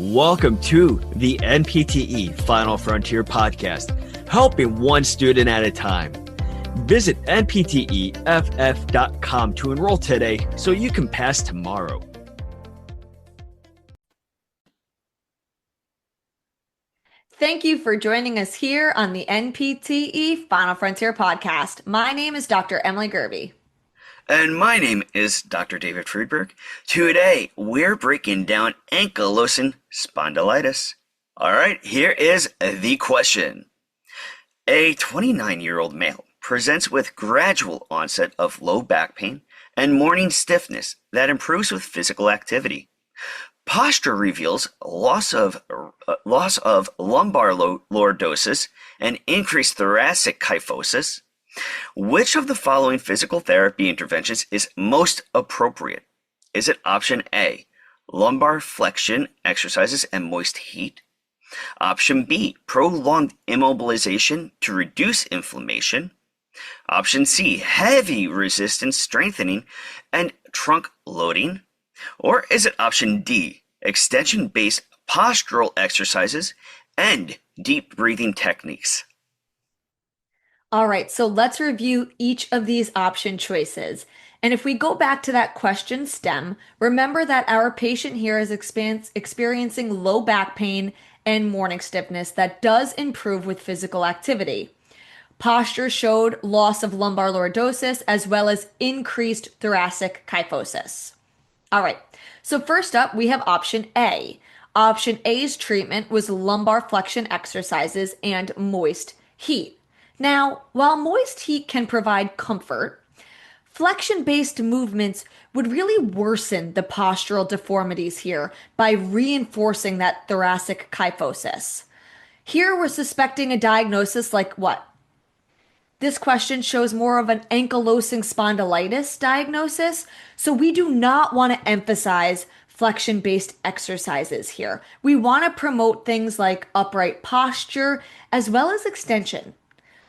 Welcome to the NPTE Final Frontier podcast, helping one student at a time. Visit NPTEFF.com to enroll today so you can pass tomorrow. Thank you for joining us here on the NPTE Final Frontier podcast. My name is Dr. Emily Gerby. And my name is Dr. David Friedberg. Today, we're breaking down ankylosing spondylitis. All right, here is the question. A 29-year-old male presents with gradual onset of low back pain and morning stiffness that improves with physical activity. Posture reveals loss of lumbar lordosis and increased thoracic kyphosis. Which of the following physical therapy interventions is most appropriate? Is it option A, lumbar flexion exercises and moist heat? Option B, prolonged immobilization to reduce inflammation? Option C, heavy resistance strengthening and trunk loading? Or is it option D, extension-based postural exercises and deep breathing techniques? All right, so let's review each of these option choices. And if we go back to that question stem, remember that our patient here is experiencing low back pain and morning stiffness that does improve with physical activity. Posture showed loss of lumbar lordosis as well as increased thoracic kyphosis. All right, so first up, we have option A. Option A's treatment was lumbar flexion exercises and moist heat. Now, while moist heat can provide comfort, flexion-based movements would really worsen the postural deformities here by reinforcing that thoracic kyphosis. Here we're suspecting a diagnosis like what? This question shows more of an ankylosing spondylitis diagnosis, so we do not want to emphasize flexion-based exercises here. We want to promote things like upright posture as well as extension.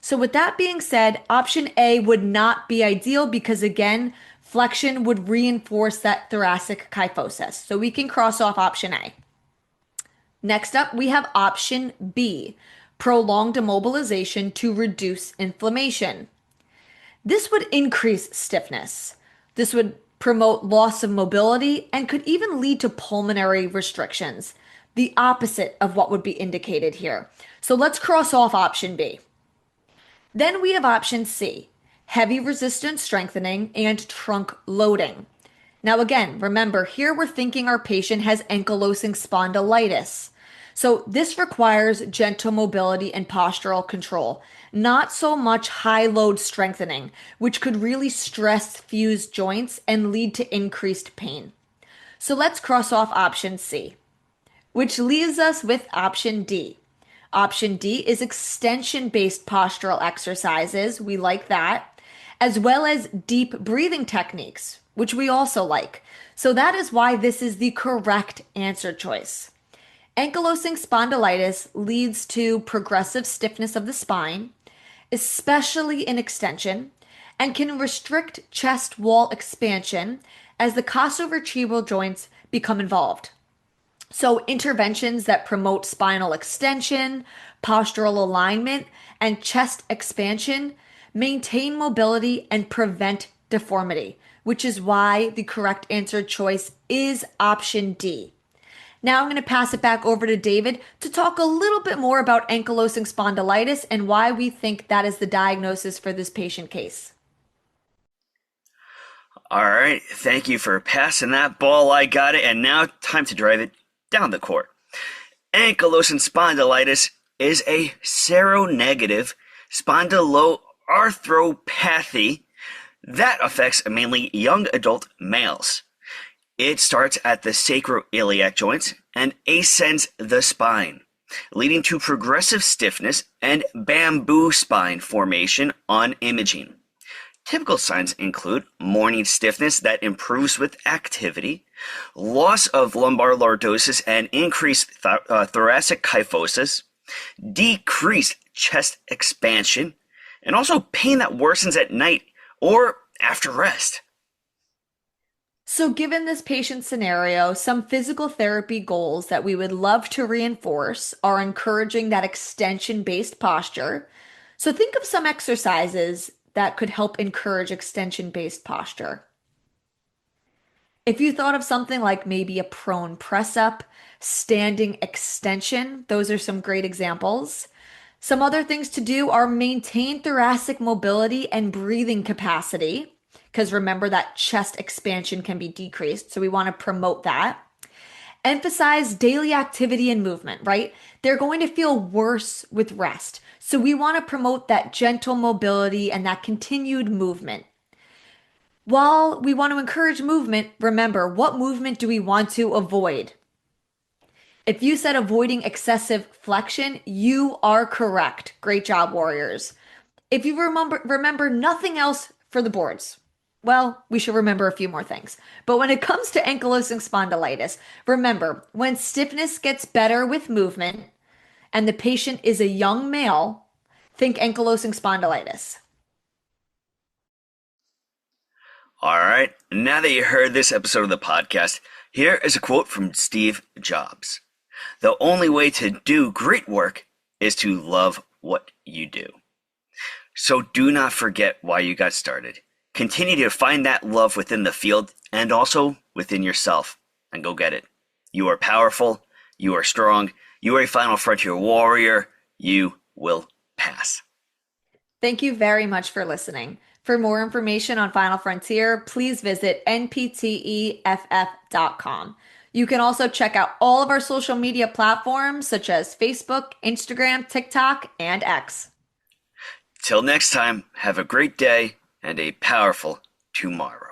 So with that being said, option A would not be ideal because again, flexion would reinforce that thoracic kyphosis. So we can cross off option A. Next up, we have option B, prolonged immobilization to reduce inflammation. This would increase stiffness. This would promote loss of mobility and could even lead to pulmonary restrictions, the opposite of what would be indicated here. So let's cross off option B. Then we have option C, heavy resistance strengthening and trunk loading. Now again, remember here we're thinking our patient has ankylosing spondylitis. So this requires gentle mobility and postural control, not so much high load strengthening, which could really stress fused joints and lead to increased pain. So let's cross off option C, which leaves us with option D. Option D is extension-based postural exercises. We like that, as well as deep breathing techniques, which we also like. So that is why this is the correct answer choice. Ankylosing spondylitis leads to progressive stiffness of the spine, especially in extension, and can restrict chest wall expansion as the costovertebral joints become involved. So interventions that promote spinal extension, postural alignment, and chest expansion maintain mobility and prevent deformity, which is why the correct answer choice is option D. Now I'm going to pass it back over to David to talk a little bit more about ankylosing spondylitis and why we think that is the diagnosis for this patient case. All right, thank you for passing that ball. I got it, and now time to drive it down the court. Ankylosing spondylitis is a seronegative spondyloarthropathy that affects mainly young adult males. It starts at the sacroiliac joints and ascends the spine, leading to progressive stiffness and bamboo spine formation on imaging. Typical signs include morning stiffness that improves with activity, loss of lumbar lordosis and increased thoracic kyphosis, decreased chest expansion, and also pain that worsens at night or after rest. So, given this patient scenario, some physical therapy goals that we would love to reinforce are encouraging that extension-based posture. So, think of some exercises that could help encourage extension-based posture. If you thought of something like maybe a prone press up, standing extension, those are some great examples. Some other things to do are maintain thoracic mobility and breathing capacity, because remember that chest expansion can be decreased, so we want to promote that. Emphasize daily activity and movement, right? They're going to feel worse with rest. So we want to promote that gentle mobility and that continued movement. While we want to encourage movement, remember, what movement do we want to avoid? If you said avoiding excessive flexion, you are correct. Great job, warriors. If you remember nothing else for the boards, well, we should remember a few more things. But when it comes to ankylosing spondylitis, remember, when stiffness gets better with movement and the patient is a young male, think ankylosing spondylitis. All right, now that you heard this episode of the podcast, here is a quote from Steve Jobs. The only way to do great work is to love what you do. So do not forget why you got started. Continue to find that love within the field and also within yourself, and go get it. You are powerful. You are strong. You are a final frontier warrior. You will pass. Thank you very much for listening. For more information on Final Frontier, please visit npteff.com. You can also check out all of our social media platforms such as Facebook, Instagram, TikTok, and X. Till next time, have a great day and a powerful tomorrow.